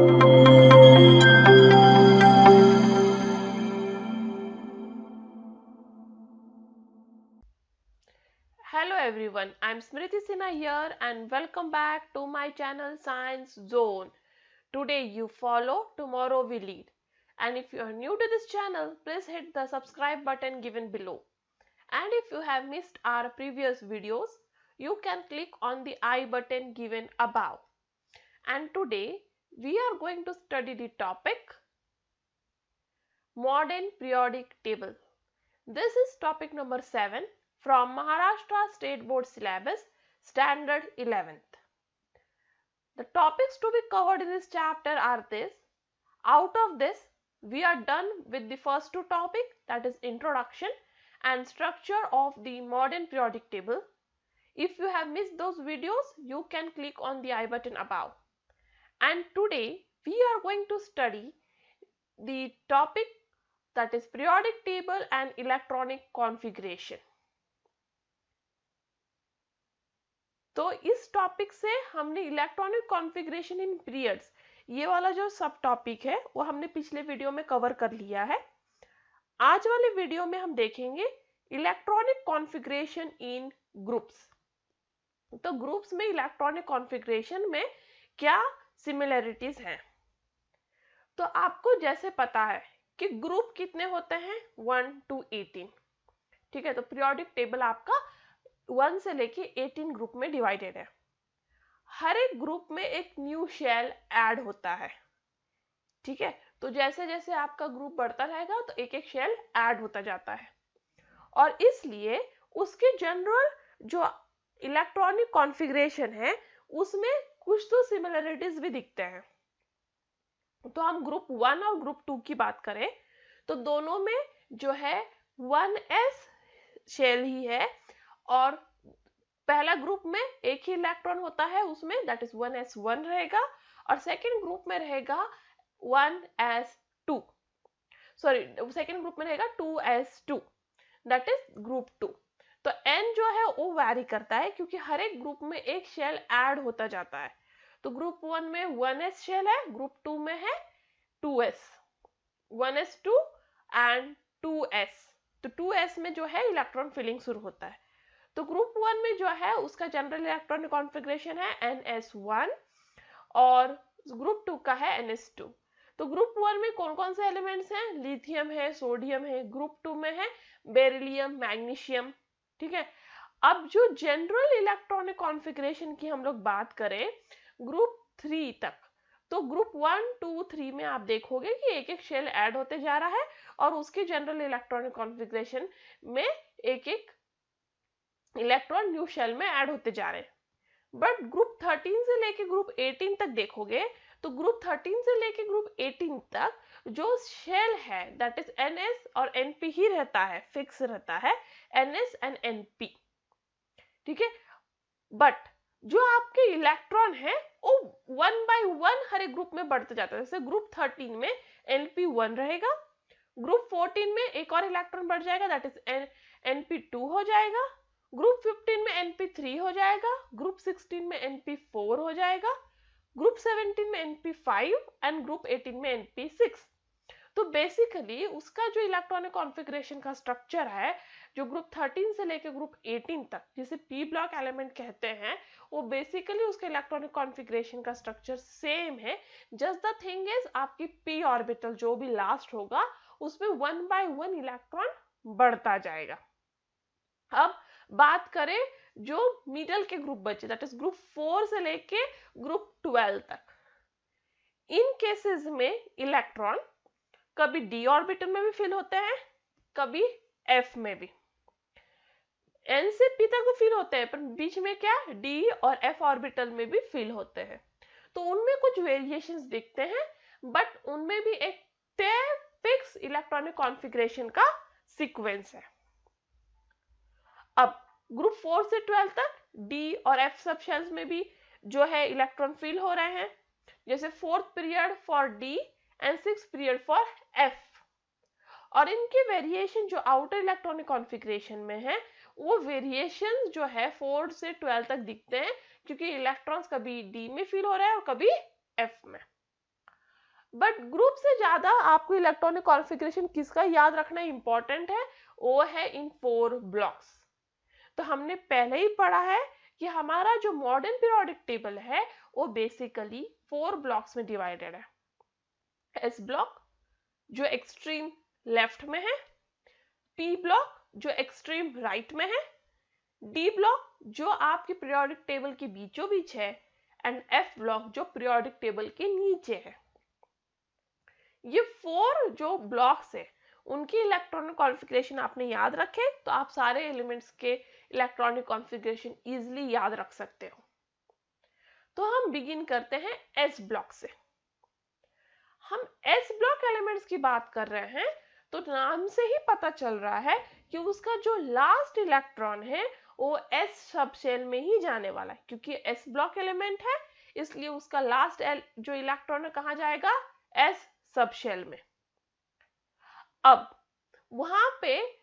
Hello everyone, I'm Smriti Sinha here and welcome back to my channel Science Zone. Today you follow, tomorrow we lead. And if you are new to this channel, please hit the subscribe button given below. And if you have missed our previous videos, you can click on the I button given above. And today we are going to study the topic Modern Periodic Table. This is topic number 7 from Maharashtra State Board Syllabus, Standard 11th. The topics to be covered in this chapter are this. Out of this, we are done with the first two topics, that is introduction and structure of the modern periodic table. If you have missed those videos, you can click on the I button above. And today we are going to study the topic that is periodic table and electronic configuration. तो इस topic से हमने electronic configuration इन periods ये वाला जो सब topic है वो हमने पिछले वीडियो में कवर कर लिया है। आज वाले वीडियो में हम देखेंगे इलेक्ट्रॉनिक कॉन्फ़िगरेशन इन ग्रुप्स। तो ग्रुप्स में इलेक्ट्रॉनिक कॉन्फ़िगरेशन में क्या सिमिलरिटीज हैं। तो आपको जैसे पता है कि ग्रुप कितने होते हैं 1 to 18। ठीक है, तो पीरियोडिक टेबल आपका 1 से लेके 18 ग्रुप में डिवाइडेड है। हर एक ग्रुप में एक न्यू शेल ऐड होता है। ठीक है, तो जैसे जैसे आपका ग्रुप बढ़ता रहेगा तो एक एक शेल ऐड होता जाता है और इसलिए उसके जनरल जो इलेक्ट्रॉनिक कॉन्फ़िगरेशन है उसमें कुछ तो सिमिलरिटीज भी दिखते हैं। तो हम ग्रुप 1 और ग्रुप 2 की बात करें तो दोनों में जो है 1s शेल ही है और पहला ग्रुप में एक ही इलेक्ट्रॉन होता है, उसमें दैट इज 1s1 रहेगा और सेकेंड ग्रुप में रहेगा 1s2, सॉरी सेकेंड ग्रुप में रहेगा 2s2, दैट इज ग्रुप 2। तो n जो है वो वैरी करता है क्योंकि हर एक ग्रुप में एक शेल ऐड होता जाता है। तो ग्रुप 1 में 1s शेल है, ग्रुप 2 में है 2s, 1s2 एंड 2s। तो 2s में जो है इलेक्ट्रॉन फिलिंग शुरू होता है। तो ग्रुप 1 में जो है उसका जनरल इलेक्ट्रॉनिक कॉन्फ़िगरेशन है ns1 और ग्रुप 2 का है ns2। तो ग्रुप 1 में कौन कौन से एलिमेंट्स हैं, लिथियम है, सोडियम है, ग्रुप 2 में है बेरिलियम, मैग्नीशियम। ठीक है, अब जो जनरल इलेक्ट्रॉनिक कॉन्फ़िगरेशन की हम लोग बात करें ग्रुप 3 तक, तो ग्रुप 1 2 3 में आप देखोगे कि एक एक शेल ऐड होते जा रहा है और उसके जनरल इलेक्ट्रॉनिक कॉन्फ़िगरेशन में एक एक इलेक्ट्रॉन न्यू शेल में ऐड होते जा रहे हैं। बट ग्रुप 13 से लेके ग्रुप 18 तक देखोगे तो ग्रुप 13 से लेके ग्रुप 18 तक जो शेल है दैट इज ns और np ही रहता है, फिक्स रहता है ns एंड np। ठीक है, बट जो आपके इलेक्ट्रॉन है वो 1 by 1 हर एक ग्रुप में बढ़ते जाता है। जैसे ग्रुप 13 में np1 रहेगा, ग्रुप 14 में एक और इलेक्ट्रॉन बढ़ जाएगा दैट इज np2 हो जाएगा, ग्रुप 15 में np3 हो जाएगा, ग्रुप 16 में np4 हो जाएगा, ग्रुप 17 में np5 एंड ग्रुप 18 में np6। तो बेसिकली उसका जो इलेक्ट्रॉनिक कॉन्फ़िगरेशन का स्ट्रक्चर है जो ग्रुप 13 से लेकर ग्रुप 18 तक जिसे पी ब्लॉक एलिमेंट कहते हैं वो बेसिकली उसके इलेक्ट्रॉनिक कॉन्फ़िगरेशन का स्ट्रक्चर सेम है। जस्ट द थिंग इज आपकी पी ऑर्बिटल जो भी लास्ट होगा उसमें 1 by 1 इलेक्ट्रॉन बढ़ता जाएगा। अब बात करें जो मिडल के ग्रुप बचे दैट इज ग्रुप 4 से लेके ग्रुप 12 तक, इन केसेस में इलेक्ट्रॉन कभी डी ऑर्बिटल में भी फिल होते हैं, कभी एफ में भी। एन से पी तक तो फिल होते हैं पर बीच में क्या डी और एफ ऑर्बिटल में भी फिल होते हैं। तो उनमें कुछ वेरिएशंस दिखते हैं बट उनमें भी एक तय फिक्स इलेक्ट्रॉनिक कॉन्फ़िगरेशन का सीक्वेंस है। अब ग्रुप 4 से 12 तक डी और एफ सब शेल्स में भी जो है इलेक्ट्रॉन फिल हो रहे हैं, जैसे 4th period for D and 6th period for F. और इनके वेरिएशन जो आउटर इलेक्ट्रॉनिक कॉन्फ़िगरेशन में है वो वेरिएशन जो है 4 से 12 तक दिखते हैं क्योंकि इलेक्ट्रॉन्स कभी डी में फिल हो रहा है और कभी एफ में। बट ग्रुप से ज्यादा आपको इलेक्ट्रॉनिक कॉन्फ़िगरेशन किसका याद रखना इंपॉर्टेंट है, वो है इन 4 ब्लॉक्स। तो हमने पहले ही पढ़ा है कि हमारा जो मॉडर्न पीरियोडिक टेबल है वो बेसिकली 4 ब्लॉक्स में डिवाइडेड है। एस ब्लॉक जो एक्सट्रीम लेफ्ट में है, पी ब्लॉक जो एक्सट्रीम राइट में है, डी ब्लॉक जो आपके पीरियोडिक टेबल के बीचों बीच है, एंड एफ ब्लॉक जो पीरियोडिक टेबल के नीचे है। ये 4 जो ब्लॉक्स है उनकी इलेक्ट्रॉनिक कॉन्फ़िगरेशन आपने याद रखे तो आप सारे एलिमेंट्स के इलेक्ट्रॉनिक कॉन्फ़िगरेशन इजीली याद रख सकते हो। तो हम बिगिन करते हैं एस ब्लॉक से। हम एस ब्लॉक एलिमेंट्स की बात कर रहे हैं तो नाम से ही पता चल रहा है कि उसका जो लास्ट इलेक्ट्रॉन है वो एस सब शेल में ही जाने वाला है, क्योंकि एस ब्लॉक एलिमेंट है इसलिए उसका लास्ट जो इलेक्ट्रॉन है कहाँ जाएगा, एस सब शेल में। अब वहां पे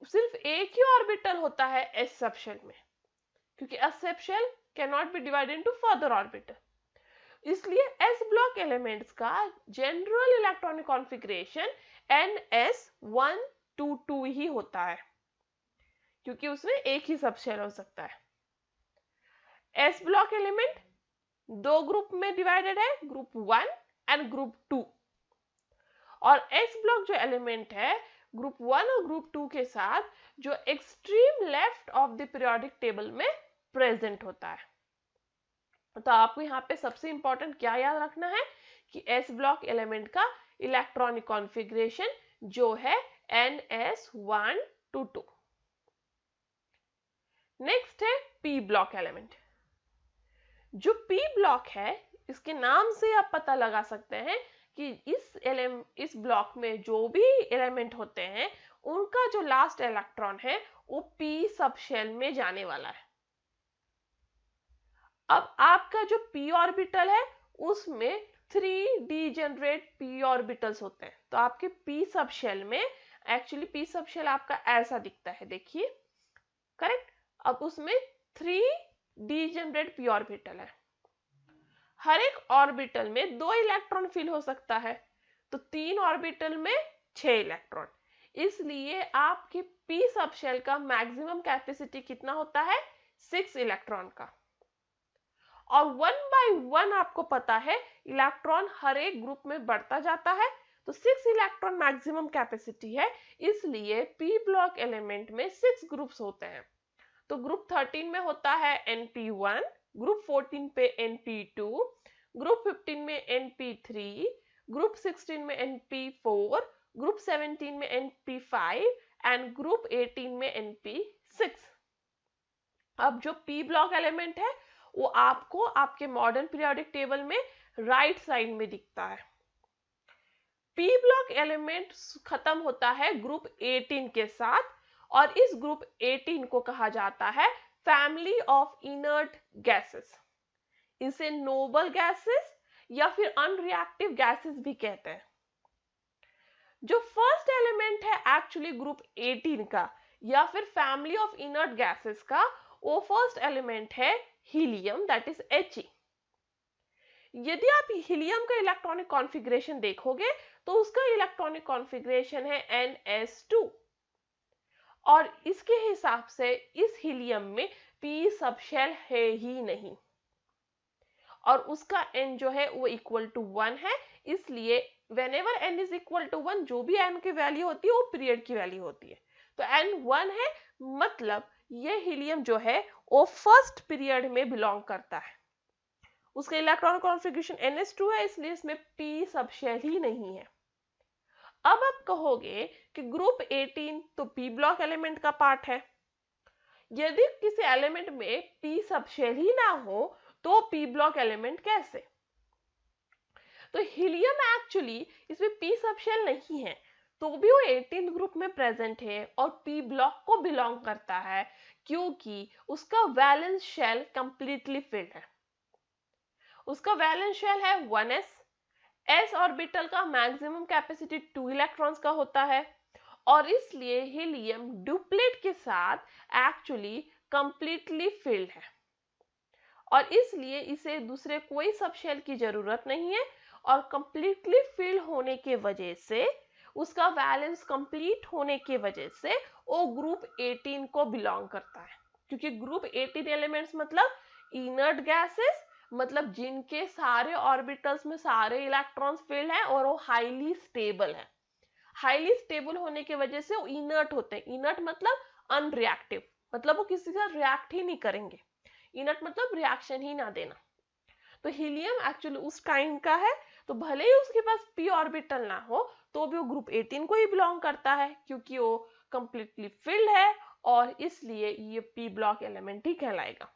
सिर्फ एक ही ऑर्बिटल होता है एस सब शेल में, क्योंकि S subshell can not be divided into further orbital, इसलिए एस ब्लॉक एलिमेंट्स का जनरल इलेक्ट्रॉनिक कॉन्फ़िगरेशन NS122 ही होता है, क्योंकि उसमें एक ही सब शेल हो सकता है। एस ब्लॉक एलिमेंट 2 ग्रुप में डिवाइडेड है, ग्रुप 1 एंड ग्रुप 2, और एस ब्लॉक जो एलिमेंट है ग्रुप 1 और ग्रुप 2 के साथ जो extreme left of the periodic table में प्रेजेंट होता है। तो आपको यहाँ पे सबसे इंपॉर्टेंट क्या याद रखना है कि एस ब्लॉक एलिमेंट का इलेक्ट्रॉनिक कॉन्फ़िगरेशन जो है NS122। नेक्स्ट है पी ब्लॉक एलिमेंट। जो पी ब्लॉक है इसके नाम से आप पता लगा सकते हैं कि इस ब्लॉक में जो भी एलिमेंट होते हैं उनका जो लास्ट इलेक्ट्रॉन है वो पी सब शेल में जाने वाला है। अब आपका जो p ऑर्बिटल है उसमें 3 डीजेनरेट p ऑर्बिटल्स होते हैं, तो आपके p सब शेल में एक्चुअली p सब शेल आपका ऐसा दिखता है, देखिए करेक्ट। अब उसमें 3 डीजेनरेट p ऑर्बिटल है, हर एक ऑर्बिटल में 2 इलेक्ट्रॉन फिल हो सकता है, तो 3 ऑर्बिटल में 6 इलेक्ट्रॉन, इसलिए आपके p सब शेल का मैक्सिमम कैपेसिटी कितना होता है, 6 इलेक्ट्रॉन का। और 1 बाय 1 आपको पता है इलेक्ट्रॉन हर एक ग्रुप में बढ़ता जाता है, तो 6 इलेक्ट्रॉन मैक्सिमम कैपेसिटी है, इसलिए p ब्लॉक एलिमेंट में 6 ग्रुप्स होते हैं। तो ग्रुप 13 में होता है np1, ग्रुप 14 पे np2, ग्रुप 15 में np3, ग्रुप 16 में np4, ग्रुप 17 में np5 एंड ग्रुप 18 में np6। अब जो p ब्लॉक एलिमेंट है वो आपको आपके मॉडर्न पीरियोडिक टेबल में राइट साइड में दिखता है। p ब्लॉक एलिमेंट खत्म होता है ग्रुप 18 के साथ, और इस ग्रुप 18 को कहा जाता है फैमिली ऑफ इनर्ट गैसेस। इसे नोबल गैसेस या फिर अनरिएक्टिव गैसेस भी कहते हैं। जो फर्स्ट एलिमेंट है एक्चुअली ग्रुप 18 का या फिर फैमिली ऑफ इनर्ट गैसेस का, वो फर्स्ट एलिमेंट है हीलियम, दैट इज He। यदि आप हीलियम का इलेक्ट्रॉनिक कॉन्फ़िगरेशन देखोगे तो उसका इलेक्ट्रॉनिक कॉन्फ़िगरेशन है NS2, और इसके हिसाब से इस हीलियम में p सब शेल है ही नहीं, और उसका n जो है वो इक्वल टू 1 है, इसलिए whenever n is equal to 1 जो भी n की वैल्यू होती है वो पीरियड की वैल्यू होती है, तो n 1 है, मतलब ये हीलियम जो है वो फर्स्ट पीरियड में बिलोंग करता है। उसका इलेक्ट्रॉनिक कॉन्फ़िगरेशन NS2 है, इसलिए इसमें p सब शेल ही नहीं है। अब आप कहोगे कि ग्रुप 18 तो p ब्लॉक एलिमेंट का पार्ट है, यदि किसी एलिमेंट में p सब शेल ही ना हो तो p ब्लॉक एलिमेंट कैसे? तो हीलियम एक्चुअली इसमें p सब शेल नहीं है, तो भी वो 18 ग्रुप में प्रेजेंट है और p ब्लॉक को बिलोंग करता है, क्योंकि उसका वैलेंस शेल कंप्लीटली फिल्ड है। उसका वैलेंस शेल है 1s, s ऑर्बिटल का मैक्सिमम कैपेसिटी 2 इलेक्ट्रॉन्स का होता है, और इसलिए हीलियम डुप्लेट के साथ एक्चुअली कंप्लीटली फिल्ड है, और इसलिए इसे दूसरे कोई सब शेल की जरूरत नहीं है, और कंप्लीटली फिल होने के वजह से, उसका वैलेंस कंप्लीट होने के वजह से वो ग्रुप 18 को बिलोंग करता है। क्योंकि ग्रुप 18 एलिमेंट्स मतलब इनर्ट गैसेस, मतलब जिनके सारे ऑर्बिटल्स में सारे इलेक्ट्रॉन्स फिल्ड हैं और वो हाईली स्टेबल है। हाईली स्टेबल होने की वजह से वो इनर्ट होते हैं। इनर्ट मतलब अनरिएक्टिव, मतलब वो किसी से रिएक्ट ही नहीं करेंगे। इनर्ट मतलब रिएक्शन ही ना देना। तो हीलियम एक्चुअली उस काइंड का है, तो भले ही उसके पास p ऑर्बिटल ना हो तो भी वो ग्रुप 18 को ही बिलोंग करता है, क्योंकि वो कंप्लीटली फिल्ड है और इसलिए ये p ब्लॉक एलिमेंट ही कहलाएगा।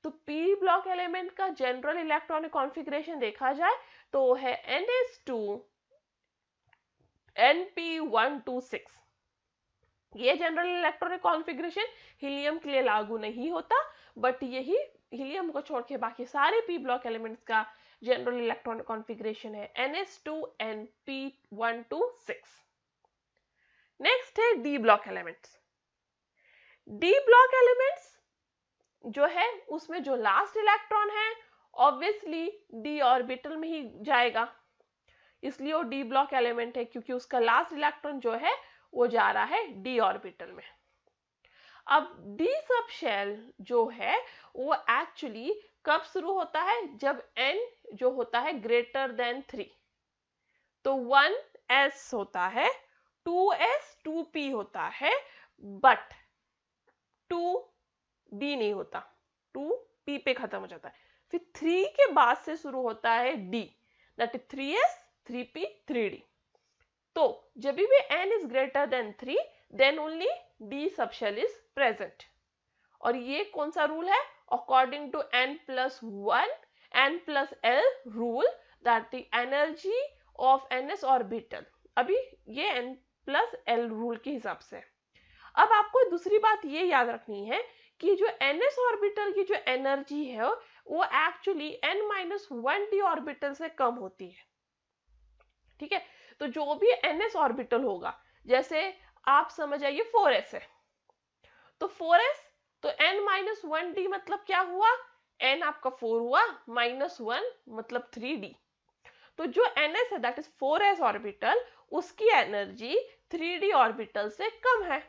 तो p ब्लॉक एलिमेंट का जनरल इलेक्ट्रॉनिक कॉन्फ़िगरेशन देखा जाए तो है ns2 np126। ये जनरल इलेक्ट्रॉनिक कॉन्फ़िगरेशन हीलियम के लिए लागू नहीं होता, बट यही हीलियम को छोड़ के बाकी सारे p ब्लॉक एलिमेंट्स का जनरल इलेक्ट्रॉनिक कॉन्फ़िगरेशन है ns2np126। नेक्स्ट है d block elements. d block elements जो है उसमें जो लास्ट इलेक्ट्रॉन है ऑब्वियसली d ऑर्बिटल में ही जाएगा, इसलिए वो d ब्लॉक एलिमेंट है, क्योंकि उसका लास्ट इलेक्ट्रॉन जो है वो जा रहा है d ऑर्बिटल में। अब d सब शेल जो है वो एक्चुअली कब शुरू होता है, जब n जो होता है ग्रेटर देन 3। तो 1s होता है, 2s 2p होता है, बट 2d नहीं होता, 2p पे खत्म हो जाता है। फिर 3 के बाद से शुरू होता है d, that is 3s 3p 3d। तो जब भी n is greater than 3 then only d subshell is present। और ये कौन सा रूल है, according to n+1 n+l rule, that the energy of ns orbital. अभी ये n+l रूल के हिसाब से। अब आपको दूसरी बात ये याद रखनी है कि जो ns ऑर्बिटल की जो एनर्जी है वो एक्चुअली n-1d ऑर्बिटल से कम होती है। ठीक है, तो जो भी ns ऑर्बिटल होगा, जैसे आप समझ आइए 4s है, तो 4s तो n-1d मतलब क्या हुआ, n आपका 4 हुआ, -1 मतलब 3d। तो जो ns है दैट इज 4s ऑर्बिटल, उसकी एनर्जी 3d ऑर्बिटल से कम है।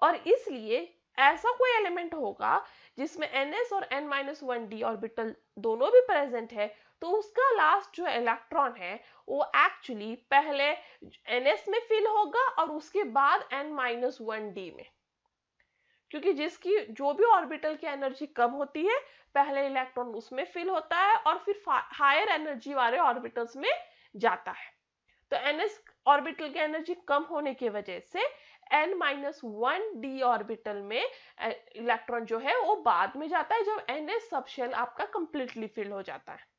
और इसलिए ऐसा कोई एलिमेंट होगा जिसमें ns और n-1d ऑर्बिटल दोनों भी प्रेजेंट है, तो उसका लास्ट जो इलेक्ट्रॉन है वो एक्चुअली पहले ns में फिल होगा और उसके बाद n-1d में, क्योंकि जिसकी जो भी ऑर्बिटल की एनर्जी कम होती है पहले इलेक्ट्रॉन उसमें फिल होता है और फिर हायर एनर्जी वाले ऑर्बिटल्स में जाता है। तो ns ऑर्बिटल की एनर्जी कम होने की वजह से n-1d ऑर्बिटल में इलेक्ट्रॉन जो है वो बाद में जाता है, जब ns सबशेल आपका कंप्लीटली फिल हो जाता है।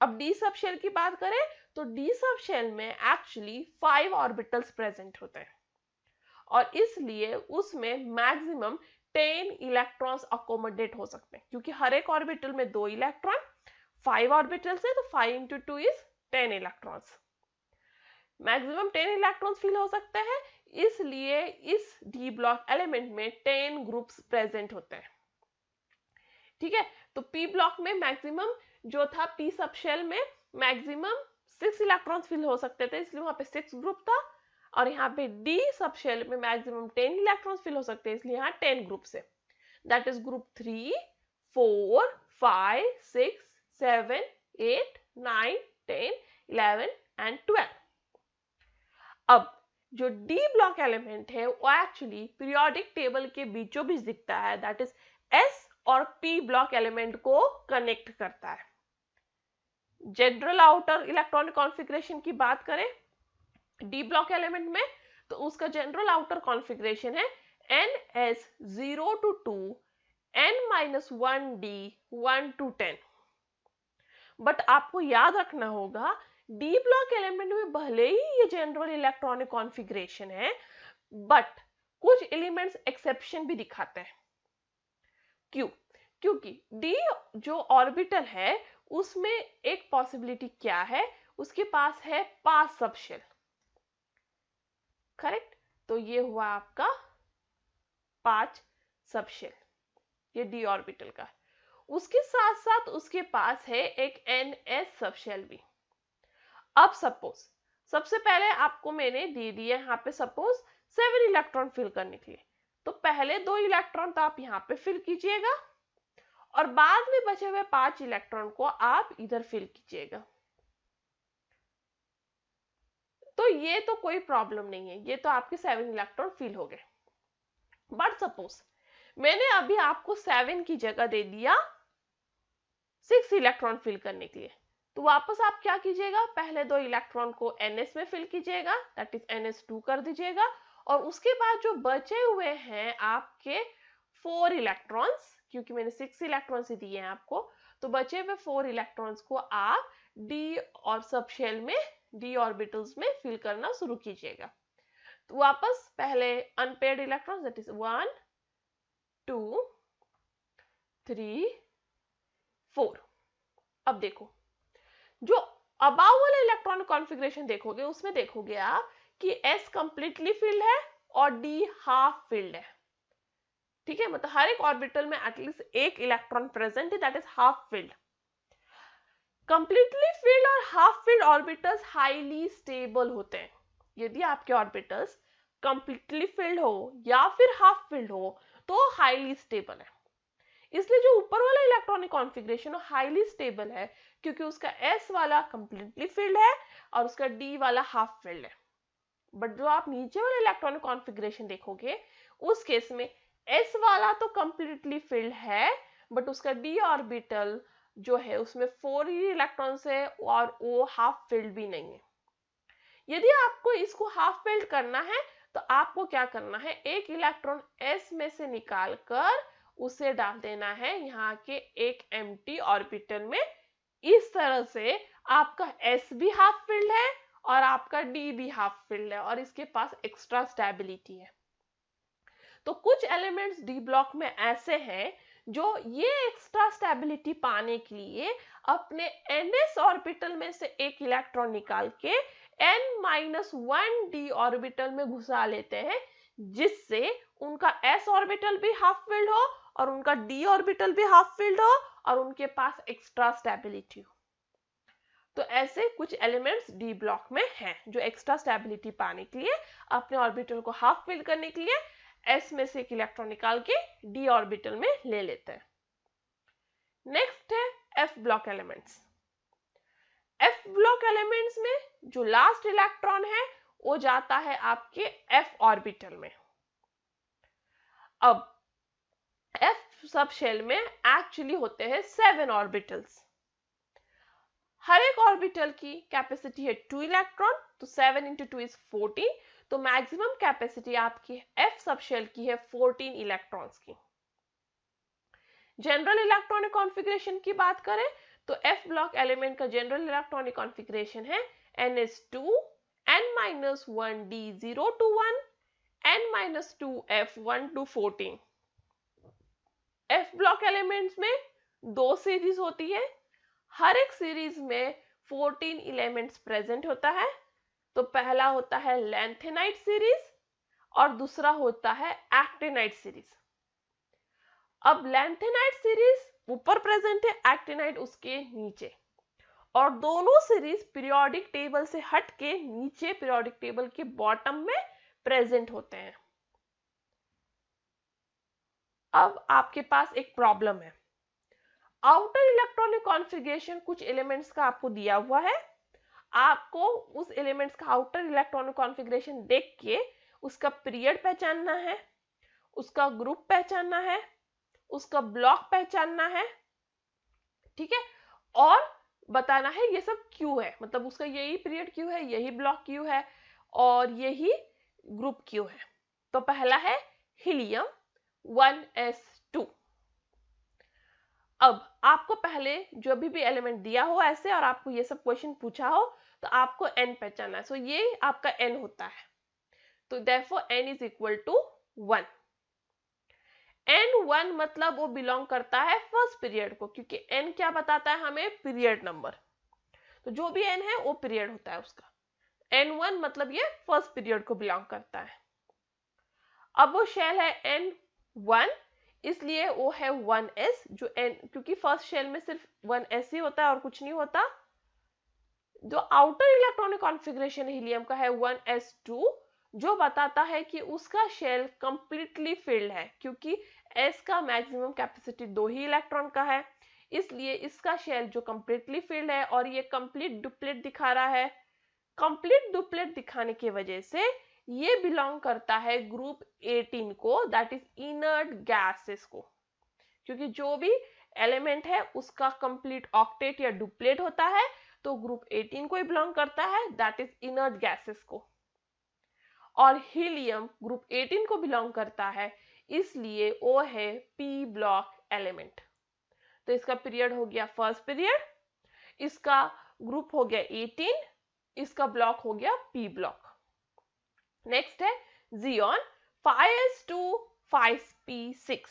अब d सबशेल की बात करें तो d सबशेल में एक्चुअली 5 ऑर्बिटल्स प्रेजेंट होते हैं और इसलिए उसमें मैक्सिमम 10 इलेक्ट्रॉन्स अकोमोडेट हो सकते हैं, क्योंकि हर एक ऑर्बिटल में 2 इलेक्ट्रॉन, 5 ऑर्बिटल्स है तो 5 into 2 is 10 electrons. Maximum 10 electrons fill हो सकते हैं, इसलिए इस डी ब्लॉक एलिमेंट में 10 ग्रुप्स प्रेजेंट होते हैं। ठीक है, तो पी ब्लॉक में मैक्सिमम जो था पी सबशेल में मैक्सिमम 6 इलेक्ट्रॉन्स फिल हो सकते थे, इसलिए वहां पे 6 ग्रुप था। और यहाँ पे डी सबशेल में मैक्सिमम 10 इलेक्ट्रॉन्स फिल हो सकते हैं, इसलिए यहाँ 10 ग्रुप्स है, दैट इज ग्रुप 3 4 5 6 7 8 9 10 11 एंड 12। अब जो डी ब्लॉक एलिमेंट है वो एक्चुअली पीरियोडिक टेबल के बीचों बीच दिखता है, दैट इज एस और पी ब्लॉक एलिमेंट को कनेक्ट करता है। जनरल आउटर इलेक्ट्रॉनिक कॉन्फ़िगरेशन की बात करें डी ब्लॉक एलिमेंट में, तो उसका जनरल आउटर कॉन्फ़िगरेशन है ns0 to 2 n-1d 1 to 10। But आपको याद रखना होगा डी ब्लॉक एलिमेंट में भले ही ये जनरल इलेक्ट्रॉनिक कॉन्फ़िगरेशन है, बट कुछ एलिमेंट्स एक्सेप्शन भी दिखाते हैं। क्यों? क्योंकि डी जो ऑर्बिटल है उसमें एक पॉसिबिलिटी क्या है, उसके पास है 5 सबशेल। करेक्ट, तो ये हुआ आपका 5 सबशेल, ये डी ऑर्बिटल का। उसके साथ साथ उसके पास है एक NS सब शेल भी। अब सपोज सबसे पहले आपको मैंने दे दिया यहाँ पे सपोज 7 इलेक्ट्रॉन फिल करने के लिए, तो पहले 2 इलेक्ट्रॉन तो आप यहाँ पे फिल कीजिएगा और बाद में बचे हुए 5 इलेक्ट्रॉन को आप इधर फिल कीजिएगा। तो ये तो कोई प्रॉब्लम नहीं है, ये तो आपके 7 इलेक्ट्रॉन फिल हो गए। बट सपोज मैंने अभी आपको 7 की जगह दे दिया 6 इलेक्ट्रॉन फिल करने के लिए, तो वापस आप क्या कीजिएगा, पहले 2 इलेक्ट्रॉन को NS में फिल कीजिएगा, दैट इज NS2 कर दीजिएगा, और उसके बाद जो बचे हुए हैं आपके 4 इलेक्ट्रॉन्स, क्योंकि मैंने 6 इलेक्ट्रॉन्स ही दिए हैं आपको, तो बचे हुए 4 इलेक्ट्रॉन्स को आप D और सब शेल में D ऑर्बिटल्स में फिल करना शुरू कीजिएगा। तो वापस पहले अनपेयर्ड इलेक्ट्रॉन्स, दैट इज 1 2 3 4। अब देखो जो अबाव वाला इलेक्ट्रॉनिक कॉन्फ़िगरेशन देखोगे, उसमें देखोगे आप कि S कंप्लीटली फिल्ड है और D हाफ फिल्ड है। ठीक है, मतलब हर एक ऑर्बिटल में एटलीस्ट एक इलेक्ट्रॉन प्रेजेंट है, that is half filled. Completely filled और half filled orbitals highly stable होते हैं। यदि आपके ऑर्बिटल्स कंप्लीटली फिल्ड हो या फिर हाफ फिल्ड हो तो हाईली स्टेबल है। इसलिए जो ऊपर वाला इलेक्ट्रॉनिक कॉन्फ़िगरेशन हाईली स्टेबल है, क्योंकि उसका S वाला कंप्लीटली फिल्ड है और उसका D वाला हाफ फिल्ड है। बट जो आप नीचे वाला इलेक्ट्रॉनिक कॉन्फ़िगरेशन देखोगे, उस केस में S वाला तो कंप्लीटली फिल्ड है, बट उसका D ऑर्बिटल जो है उसमें 4 ही इलेक्ट्रॉन्स है और वो हाफ फिल्ड भी नहीं है। यदि आपको इसको हाफ फिल्ड करना है तो आपको क्या करना है, एक इलेक्ट्रॉन S में से निकालकर उसे डाल देना है यहाँ के एक एम्प्टी ऑर्बिटल में। इस तरह से आपका S भी हाफ फिल्ड है और आपका D भी हाफ फिल्ड है और इसके पास एक्स्ट्रा स्टेबिलिटी है। तो कुछ एलिमेंट्स D ब्लॉक में ऐसे हैं जो ये एक्स्ट्रा स्टेबिलिटी पाने के लिए अपने NS ऑर्बिटल में से एक इलेक्ट्रॉन निकाल के N-1 D ऑर्बिटल में घुसा लेते हैं, जिससे उनका S ऑर्बिटल भी हाफ फिल्ड हो और उनका D ऑर्बिटल भी हाफ फिल्ड हो और उनके पास एक्स्ट्रा स्टेबिलिटी हो। तो ऐसे कुछ एलिमेंट्स D ब्लॉक में हैं जो एक्स्ट्रा स्टेबिलिटी पाने के लिए अपने ऑर्बिटल को हाफ फिल करने के लिए S में से एक इलेक्ट्रॉन निकाल के D ऑर्बिटल में ले लेते हैं। नेक्स्ट है F block elements. F block elements में जो लास्ट इलेक्ट्रॉन है वो जाता है आपके F ऑर्बिटल में। अब F सब शेल में एक्चुअली होते हैं 7 ऑर्बिटल्स। हर एक ऑर्बिटल की कैपेसिटी है 2 इलेक्ट्रॉन, तो 7 into 2 is 14, तो मैक्सिमम कैपेसिटी आपकी F सब शेल की है 14 इलेक्ट्रॉन्स की। जनरल इलेक्ट्रॉनिक कॉन्फ़िगरेशन की बात करें तो F ब्लॉक एलिमेंट का जनरल इलेक्ट्रॉनिक कॉन्फ़िगरेशन है NS2 N-1 D0 to 1 N-2 F1 to 14। F block elements में 2 सीरीज होती है, हर एक सीरीज में 14 एलिमेंट्स प्रेजेंट होता है। तो पहला होता है लैंथेनाइट सीरीज और दूसरा होता है एक्टिनाइट सीरीज। अब लैंथेनाइट सीरीज ऊपर प्रेजेंट है, एक्टिनाइट उसके नीचे, और दोनों सीरीज पीरियोडिक टेबल से हट के नीचे पीरियोडिक टेबल के बॉटम में प्रेजेंट होते हैं। अब आपके पास एक प्रॉब्लम है, आउटर इलेक्ट्रॉनिक कॉन्फ़िगरेशन कुछ एलिमेंट्स का आपको दिया हुआ है, आपको उस एलिमेंट्स का आउटर इलेक्ट्रॉनिक कॉन्फ़िगरेशन देख के उसका पीरियड पहचानना है, उसका ग्रुप पहचानना है, उसका ब्लॉक पहचानना है, ठीक है, और बताना है ये सब क्यों है, मतलब उसका यही पीरियड क्यों है, यही ब्लॉक क्यों है और यही ग्रुप क्यों है। तो पहला है हीलियम 1s2। अब आपको पहले जो भी एलिमेंट दिया हो ऐसे और आपको ये सब क्वेश्चन पूछा हो तो आपको n पहचानना है। सो ये आपका n होता है, तो therefore n is equal to 1। n1 मतलब वो बिलोंग करता है फर्स्ट पीरियड को, क्योंकि n क्या बताता है हमें, पीरियड नंबर, तो जो भी n है वो पीरियड होता है उसका। n1 मतलब ये फर्स्ट पीरियड को बिलोंग करता है। अब वो शेल है n1, इसलिए वो है 1s जो n, क्योंकि फर्स्ट शेल में सिर्फ 1s ही होता है और कुछ नहीं होता। जो आउटर इलेक्ट्रॉनिक कॉन्फ़िगरेशन हीलियम का है 1s2, जो बताता है कि उसका शेल कंप्लीटली फिल्ड है, क्योंकि s का मैक्सिमम कैपेसिटी 2 ही इलेक्ट्रॉन का है, इसलिए इसका शेल जो कंप्लीटली फिल्ड है और ये कंप्लीट डुप्लेट दिखा रहा है। कंप्लीट डुप्लेट दिखाने की वजह से ये बिलोंग करता है ग्रुप 18 को, दैट इज इनर्ट गैसेस को, क्योंकि जो भी एलिमेंट है उसका कंप्लीट ऑक्टेट या डुप्लेट होता है तो ग्रुप 18 को ही बिलोंग करता है, दैट इज इनर्ट गैसेस को। और हीलियम ग्रुप 18 को बिलोंग करता है, इसलिए वो है पी ब्लॉक एलिमेंट। तो इसका पीरियड हो गया फर्स्ट पीरियड, इसका ग्रुप हो गया 18, इसका ब्लॉक हो गया पी ब्लॉक। नेक्स्ट है जियोन 5s2 5p6।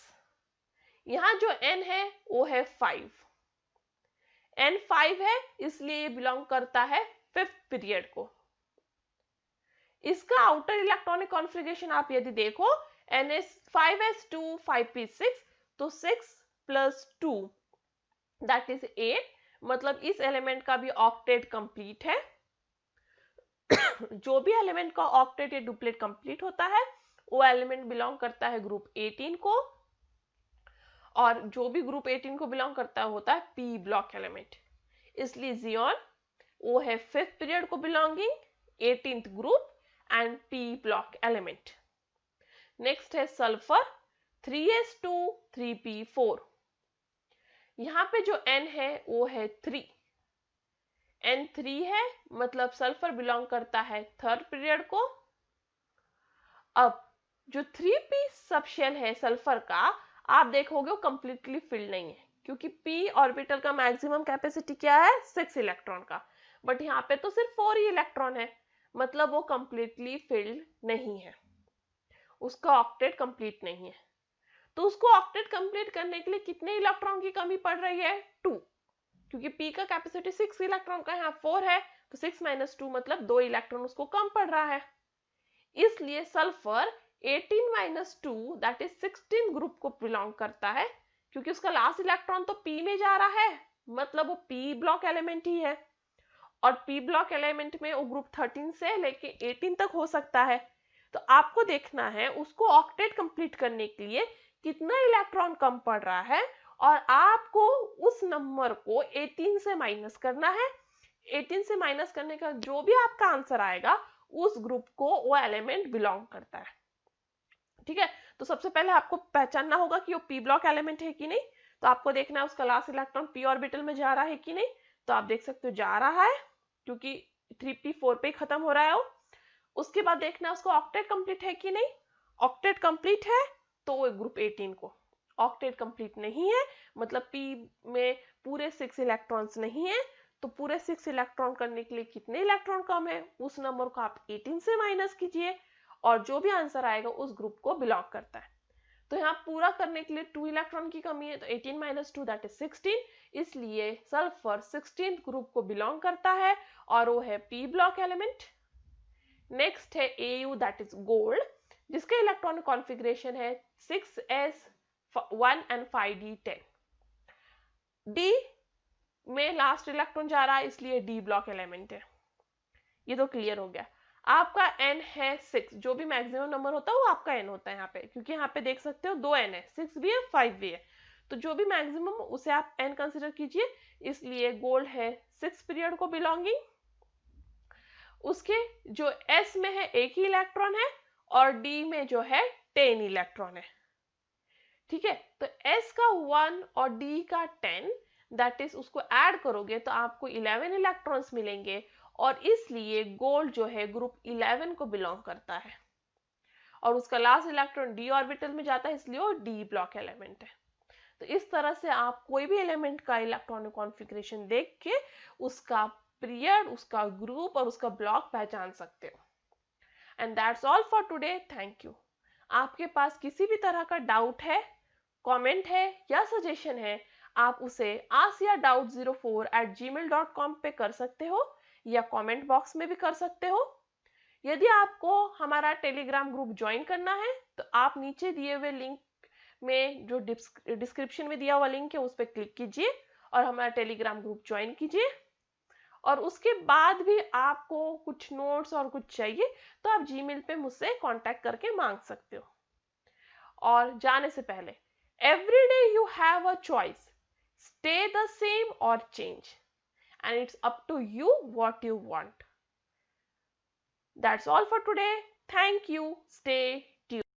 यहां जो n है वो है 5, n 5 है इसलिए ये बिलोंग करता है फिफ्थ पीरियड को। इसका आउटर इलेक्ट्रॉनिक कॉन्फ़िगरेशन आप यदि देखो NS5s2 5p6, तो 6 + 2 दैट इज 8, मतलब इस एलिमेंट का भी ऑक्टेट कंप्लीट है। जो भी एलिमेंट का ऑक्टेट या डुप्लेट कंप्लीट होता है वो एलिमेंट बिलोंग करता है ग्रुप 18 को, और जो भी ग्रुप 18 को बिलोंग करता है होता है पी ब्लॉक एलिमेंट। इसलिए जियोन वो है फिफ्थ पीरियड को belonging, 18th group and P block element. Next है सल्फर 3s2 3p4। यहां पे जो n है वो है 3, n 3 है, मतलब सल्फर बिलोंग करता है थर्ड पीरियड को। अब जो 3p सबशेल है सल्फर का, आप देखोगे वो कंप्लीटली फिल्ड नहीं है, क्योंकि p ऑर्बिटल का मैक्सिमम कैपेसिटी क्या है 6 इलेक्ट्रॉन का, बट यहाँ पे तो सिर्फ 4 ही इलेक्ट्रॉन है, मतलब वो कंप्लीटली फिल्ड नहीं है, उसका ऑक्टेट कंप्लीट नहीं है। तो उसको ऑक्टेट कंप्लीट करने के लिए कितने इलेक्ट्रॉन की कमी पड़ रही है 2, क्योंकि p का कैपेसिटी 6 इलेक्ट्रॉन का यहाँ 4 है, तो 6 - 2 मतलब 2 इलेक्ट्रॉन उसको कम पड़ रहा है। इसलिए सल्फर 18 - 2 दैट इज 16 ग्रुप को बिलोंग करता है, क्योंकि उसका लास्ट इलेक्ट्रॉन तो p में जा रहा है, मतलब वो p ब्लॉक एलिमेंट ही है, और p ब्लॉक एलिमेंट में वो ग्रुप 13 से लेके 18 तक हो सकता है। तो आपको देखना है उसको ऑक्टेट कंप्लीट करने के लिए कितना इलेक्ट्रॉन कम पड़ रहा है, और आपको उस नंबर को 18 से माइनस करना है। 18 से माइनस करने का जो भी आपका आंसर आएगा उस ग्रुप को वो एलिमेंट बिलोंग करता है। ठीक है, तो सबसे पहले आपको पहचानना होगा कि वो p ब्लॉक एलिमेंट है कि नहीं। तो आपको देखना है उसका लास्ट इलेक्ट्रॉन p ऑर्बिटल में जा रहा है कि नहीं, तो आप देख सकते हो जा रहा है, क्योंकि 3p4 पे ही खत्म हो रहा है वो। उसके बाद देखना है उसको ऑक्टेट कंप्लीट है कि नहीं, ऑक्टेट कंप्लीट है तो वो ग्रुप 18 को, ऑक्टेट कंप्लीट नहीं है मतलब p में पूरे 6 इलेक्ट्रॉन्स नहीं है, तो पूरे 6 इलेक्ट्रॉन करने के लिए कितने इलेक्ट्रॉन कम है, उस नंबर को आप 18 से माइनस कीजिए, और जो भी आंसर आएगा उस ग्रुप को बिलोंग करता है। तो यहाँ पूरा करने के लिए 2 इलेक्ट्रॉन की कमी है, तो 18 - 2 दैट इज 16, इसलिए सल्फर 16th ग्रुप को बिलोंग करता है और वो है p ब्लॉक एलिमेंट। नेक्स्ट है Au दैट इज गोल्ड, जिसका इलेक्ट्रॉनिक कॉन्फ़िगरेशन है 6s1 and 5d10। d में लास्ट इलेक्ट्रॉन जा रहा है इसलिए d ब्लॉक एलिमेंट है, ये तो क्लियर हो गया। आपका n है 6, जो भी मैक्सिमम नंबर होता है वो आपका n होता है यहाँ पे, क्योंकि यहाँ पे देख सकते हो 2 n है, 6 भी है 5 भी है, तो जो भी मैक्सिमम उसे आप n कंसिडर कीजिए, इसलिए गोल्ड है 6 पीरियड को बिलोंगिंग। उसके जो s में है 1 ही इलेक्ट्रॉन है और d में जो है 10 इलेक्ट्रॉन है। ठीक है, तो s का 1 और d का 10 दैट इज उसको ऐड करोगे तो आपको 11 इलेक्ट्रॉन्स मिलेंगे, और इसलिए गोल्ड जो है ग्रुप 11 को बिलोंग करता है, और उसका लास्ट इलेक्ट्रॉन d ऑर्बिटल में जाता है इसलिए वो d ब्लॉक एलिमेंट है। तो इस तरह से आप कोई भी एलिमेंट का इलेक्ट्रॉनिक कॉन्फ़िगरेशन देख के उसका पीरियड, उसका ग्रुप और उसका ब्लॉक पहचान सकते हो। And that's all for today, thank you. आपके पास किसी भी तरह का डाउट है, कमेंट है या सजेशन है, आप उसे askyadoubts04@gmail.com पे कर सकते हो, या कमेंट बॉक्स में भी कर सकते हो। यदि आपको हमारा टेलीग्राम ग्रुप ज्वाइन करना है तो आप नीचे दिए हुए लिंक में जो डिस्क्रिप्शन में दिया हुआ लिंक है उस पर क्लिक कीजिए और हमारा टेलीग्राम ग्रुप ज्वाइन कीजिए। और उसके बाद भी आपको कुछ नोट्स और कुछ चाहिए तो आप जीमेल पे मुझसे कांटेक्ट करके मांग सकते हो। और जाने से पहले, every day you have a choice, stay the same और change, and it's up to you what you want. That's all for today. Thank you. Stay